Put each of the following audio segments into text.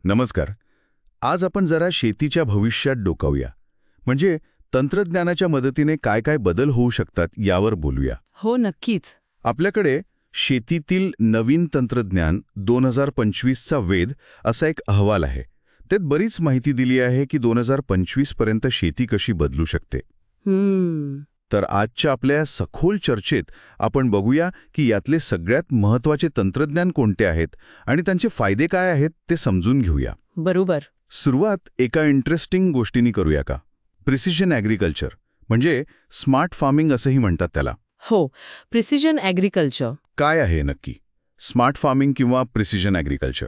नमस्कार. आज आपण जरा शेतीच्या भविष्यात डोकावूया. म्हणजे तंत्रज्ञानाच्या मदतीने काय काय बदल होऊ शकतात यावर बोलूया. हो, नक्कीच. आपल्याकडे शेतीतील नवीन तंत्रज्ञान 2025चा वेध असा एक अहवाल आहे. त्यात बरीच माहिती दिली आहे की 2025 पर्यंत शेती कशी बदलू शकते. तर आजच्या आपल्या सखोल चर्चेत आपण बघूया की यातले सगळ्यात महत्त्वाचे तंत्रज्ञान कोणते आहेत आणि त्यांचे फायदे काय आहेत ते समजून घेऊया. बरोबर. सुरुवात एका इंटरेस्टिंग गोष्टींनी करूया का? प्रिसिजन ॲग्रिकल्चर म्हणजे स्मार्ट फार्मिंग असंही म्हणतात त्याला. हो, प्रिसिजन ॲग्रिकल्चर. काय आहे नक्की स्मार्ट फार्मिंग किंवा प्रिसिजन ॲग्रिकल्चर?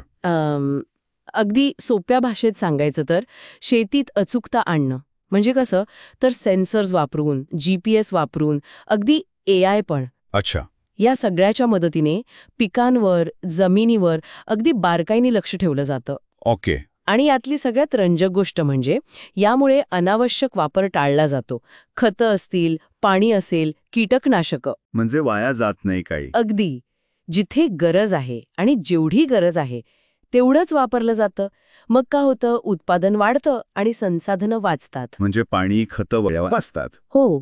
अगदी सोप्या भाषेत सांगायचं तर शेतीत अचूकता आणणं. म्हणजे कसं तर सेन्सर्स वापरून, GPS वापरून, अगदी AI पण. अच्छा. या सगळ्याच्या मदतीने पिकांवर, जमिनीवर अगदी बारकाईने लक्ष ठेवलं जातं. ओके. आणि यातली सगळ्यात रंजक गोष्ट म्हणजे यामुळे अनावश्यक वापर टाळला जातो. खतं असतील, पाणी असेल, कीटकनाशकं. म्हणजे वाया जात नाही काही. अगदी जिथे गरज आहे आणि जेवढी गरज आहे तेवढंच वापरलं जातं. मग का होतं, उत्पादन वाढतं आणि संसाधनं वाचतात. म्हणजे पाणी, खतं वाचतात. हो,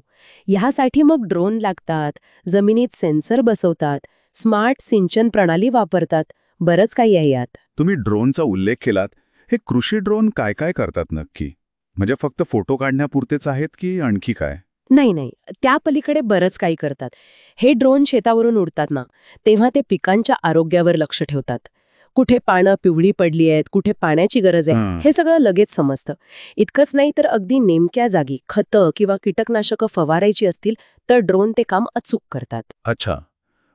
ह्यासाठी मग ड्रोन लागतात, जमिनीत सेन्सर बसवतात, स्मार्ट सिंचन प्रणाली वापरतात. बरंच काही आहे यात. तुम्ही ड्रोनचा उल्लेख केलात. हे कृषी ड्रोन काय काय करतात नक्की? म्हणजे फक्त फोटो काढण्यापुरतेच आहेत की आणखी काय? नाही, त्या पलीकडे बरंच काही करतात. हे ड्रोन शेतावरून उडतात ना, तेव्हा ते पिकांच्या आरोग्यावर लक्ष ठेवतात. कुठे पानं पिवळी पडली आहेत, कुठे पाण्याची गरज आहे, हे सगळं लगेच समजतं. इतकंच नाही तर अगदी नेमक्या जागी खतं किंवा कीटकनाशकं फवारायची असतील तर ड्रोन ते काम अचूक करतात. अच्छा,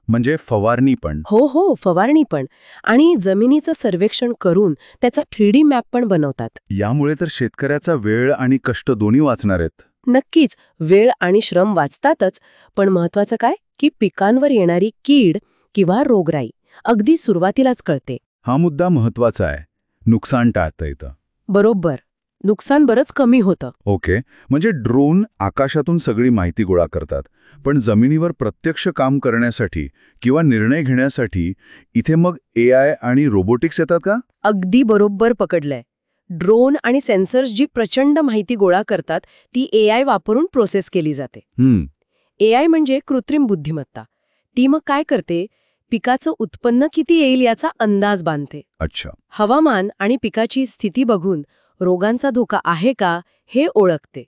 म्हणजे फवारणी पण? हो, फवारणी पण. आणि जमिनीचं सर्वेक्षण करून त्याचा 3D मॅप पण बनवतात. यामुळे तर शेतकऱ्याचा वेळ आणि कष्ट दोन्ही वाचणार आहेत. नक्कीच, वेळ आणि श्रम वाचतातच, पण महत्वाचं काय की पिकांवर येणारी कीड किंवा रोगराई अगदी सुरुवातीलाच कळते. हा मुद्दा महत्वाचा आहे. नुकसान टाळता येतं. बरोबर, नुकसान बरंच कमी होतं. ओके. म्हणजे ड्रोन आकाशातून सगळी माहिती गोळा करतात, पण जमिनीवर प्रत्यक्ष काम करण्यासाठी किंवा निर्णय घेण्यासाठी इथे मग AI आणि रोबोटिक्स येतात का? अगदी बरोबर पकडलंय. ड्रोन आणि सेन्सर्स जी प्रचंड माहिती गोळा करतात ती AI वापरून प्रोसेस केली जाते. AI म्हणजे कृत्रिम बुद्धिमत्ता. ती मग काय करते, पिकाचं उत्पन्न किती येईल याचा अंदाज बांधते. अच्छा. हवामान आणि पिकाची स्थिती बघून रोगांचा धोका आहे का हे ओळखते.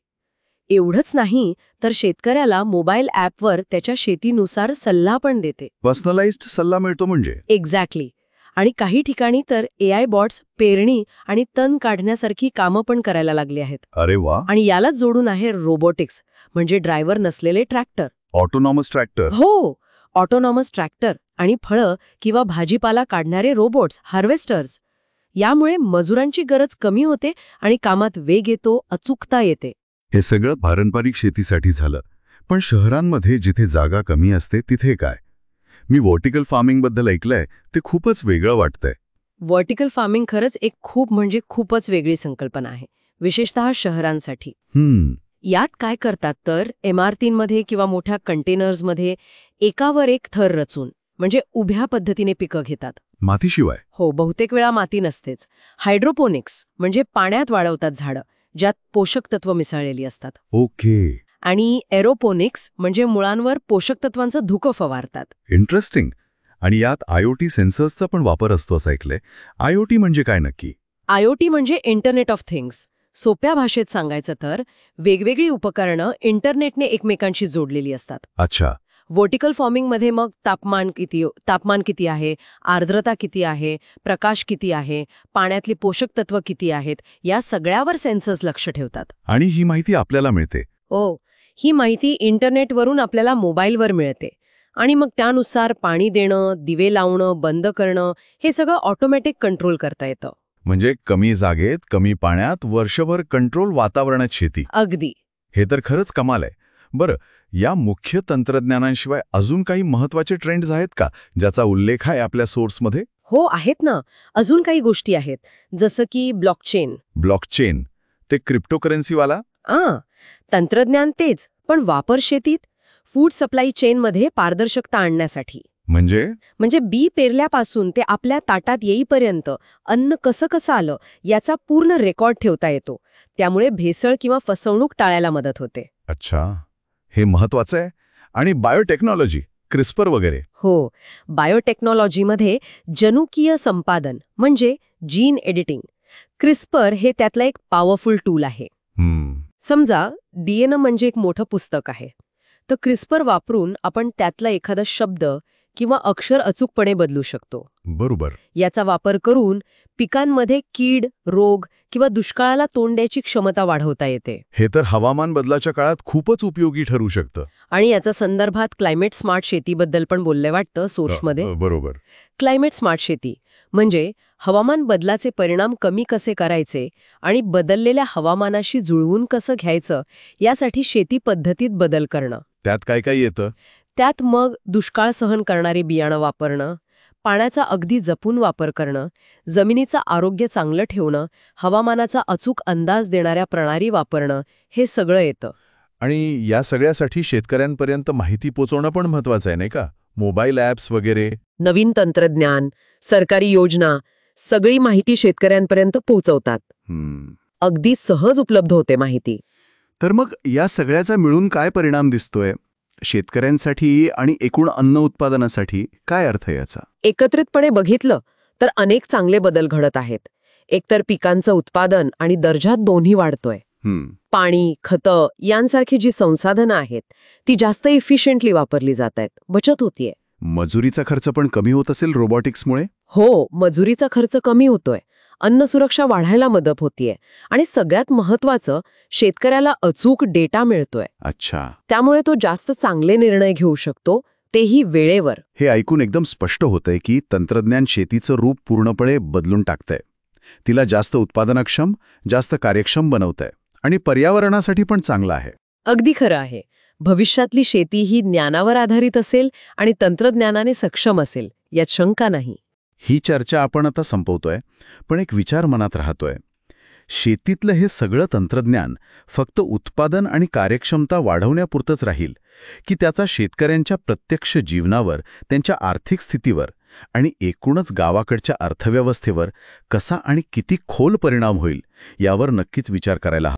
एवढंच नाही तर शेतकऱ्याला मोबाईल ॲपवर त्याच्या शेतीनुसार सल्ला पण देते. पर्सनलाइज्ड सल्ला मिळतो म्हणजे? एक्झॅक्टली. आणि काही ठिकाणी तर AI बॉट्स पेरणी आणि तण काढण्यासारखी कामं पण करायला लागली आहेत. अरे वा. आणि यालाच जोडून आहे रोबोटिक्स म्हणजे ड्रायव्हर नसलेले ट्रॅक्टर. Autonomous tractor? हो, ऑटोनॉमस ट्रॅक्टर आणि फळं किंवा भाजीपाला काढणारे रोबोट्स, हार्वेस्टर्स. यामुळे मजुरांची गरज कमी होते आणि कामात वेग येतो, अचूकता येते. हे सगळं पारंपरिक शेतीसाठी झालं. पण शहरांमध्ये जिथे जागा कमी असते तिथे काय? मी व्हर्टिकल फार्मिंग बद्दल ऐकलंय, ते खूपच वेगळं वाटतंय. व्हर्टिकल फार्मिंग खरंच एक खूपच वेगळी संकल्पना आहे, विशेषतः शहरांसाठी. यात काय करतात तर इमारतींमध्ये किंवा मोठ्या कंटेनर्समध्ये एकावर एक थर रचून म्हणजे उभ्या पद्धतीने पिकं घेतात. मातीशिवाय? हो, बहुतेक वेळा माती नसतेच. हायड्रोपोनिक्स म्हणजे पाण्यात वाढवतात झाडं, ज्यात पोषक तत्व मिसळलेली असतात. ओके. आणि एरोपोनिक्स म्हणजे मुळांवर पोषक तत्वांचं धुकं फवारतात. इंटरेस्टिंग. आणि यात IoT सेन्सर्सचा पण वापर असतो असं ऐकलंय. IoT म्हणजे काय नक्की? IoT म्हणजे इंटरनेट ऑफ थिंग्स. सोप्या भाषेत सांगायचं तर वेगवेगळी उपकरणं इंटरनेटने एकमेकांशी जोडलेली असतात. अच्छा. व्हर्टिकल फार्मिंगमध्ये मग तापमान किती आहे, आर्द्रता किती आहे, प्रकाश किती आहे, पाण्यातली पोषक तत्व किती आहेत, या सगळ्यावर सेन्सर्स लक्ष ठेवतात. आणि ही माहिती आपल्याला मिळते? हो, ही माहिती इंटरनेटवरून आपल्याला मोबाईलवर मिळते. आणि मग त्यानुसार पाणी देणं, दिवे लावणं, बंद करणं हे सगळं ऑटोमॅटिक कंट्रोल करता येतं. म्हणजे कमी जागेत, कमी पाण्यात, वर्षभर कंट्रोल वातावरणात शेती. अगदी. हे तर खरंच कमाल आहे. बरं, या मुख्य तंत्रज्ञानांशिवाय अजून काही महत्वाचे ट्रेंड्स आहेत का ज्याचा उल्लेख आहे आपल्या सोर्समध्ये? हो, आहेत ना. अजून काही गोष्टी आहेत, जसं की ब्लॉकचेन. ब्लॉकचेन ते क्रिप्टोकरन्सीवाला? तंत्रज्ञान तेच, पण वापर शेतीत. फूड सप्लाय चेनमध्ये पारदर्शकता आणण्यासाठी. म्हणजे बी पेरल्यापासून ते आपल्या ताटात येईपर्यंत अन्न कसं कसं आलं याचा पूर्ण रेकॉर्ड ठेवता येतो. त्यामुळे भेसळ किंवा फसवणूक टाळायला मदत होते. अच्छा, हे महत्वाचं आहे. आणि बायोटेक्नॉलॉजी, क्रिस्पर वगैरे? हो, बायोटेक्नॉलॉजीमध्ये जनुकीय संपादन म्हणजे जीन एडिटिंग, क्रिस्पर हे त्यातलं एक पॉवरफुल टूल आहे. समजा डीएनए म्हणजे एक मोठं पुस्तक आहे, तर क्रिस्पर वापरून आपण त्यातला एखादा शब्द किंवा अक्षर अचूकपणे बदलू शकतो. बरोबर. याचा वापर करून पिकांमध्ये कीड, रोग किंवा दुष्काळाला तोंड द्यायची क्षमता वाढवता येते. हे तर हवामान बदलाच्या काळात खूपच उपयोगी ठरू शकतं. आणि याच्या संदर्भात क्लायमेट स्मार्ट शेतीबद्दल पण बोलले वाटतं सोर्समध्ये. बरोबर. क्लायमेट स्मार्ट शेती म्हणजे हवामान बदलाचे परिणाम कमी कसे करायचे आणि बदललेल्या हवामानाशी जुळवून कसं घ्यायचं यासाठी शेती पद्धतीत बदल करणं. त्यात काय काय येतं? त्यात मग दुष्काळ सहन करणारी बियाणं वापरणं, पाण्याचा अगदी जपून वापर करणं, जमिनीचं आरोग्य चांगलं ठेवणं, हवामानाचा अचूक अंदाज देणाऱ्या प्रणाली वापरणं, हे सगळं येतं. आणि या सगळ्यासाठी शेतकऱ्यांपर्यंत माहिती पोहोचवणं पण महत्वाचं आहे, नाही का? मोबाईल ॲप्स वगैरे. नवीन तंत्रज्ञान, सरकारी योजना, सगळी माहिती शेतकऱ्यांपर्यंत पोहोचवतात. अगदी सहज उपलब्ध होते माहिती. तर मग या सगळ्याचा मिळून काय परिणाम दिसतोय शेतकऱ्यांसाठी आणि एकूण अन्न उत्पादनासाठी? काय अर्थ याचा? एकत्रितपणे बघितलं तर अनेक चांगले बदल घडत आहेत. एकतर पिकांचं उत्पादन आणि दर्जा दोन्ही वाढतोय. पाणी, खतं यांसारखी जी संसाधनं आहेत ती जास्त इफिशियंटली वापरली जात आहेत, बचत होतीये. मजुरीचा खर्च पण कमी होत असेल रोबोटिक्समुळे? हो, मजुरीचा खर्च कमी होतोय, अन्न सुरक्षा वाढायला मदत होतीये आणि सगळ्यात महत्वाचं, शेतकऱ्याला अचूक डेटा मिळतोय. अच्छा. त्यामुळे तो जास्त चांगले निर्णय घेऊ शकतो, तेही वेळेवर. हे ऐकून एकदम स्पष्ट होतंय की तंत्रज्ञान शेतीचं रूप पूर्णपणे बदलून टाकतंय. तिला जास्त उत्पादनक्षम, जास्त कार्यक्षम बनवतंय आणि पर्यावरणासाठी पण चांगलं आहे. अगदी खरं आहे. भविष्यातली शेती ही ज्ञानावर आधारित असेल आणि तंत्रज्ञानाने सक्षम असेल, यात शंका नाही. ही चर्चा आपण आता संपवतोय, पण एक विचार मनात राहतोय. शेतीतलं हे सगळं तंत्रज्ञान फक्त उत्पादन आणि कार्यक्षमता वाढवण्यापुरतंच राहील की त्याचा शेतकऱ्यांच्या प्रत्यक्ष जीवनावर, त्यांच्या आर्थिक स्थितीवर आणि एकूणच गावाकडच्या अर्थव्यवस्थेवर कसा आणि किती खोल परिणाम होईल यावर नक्कीच विचार करायला हवा.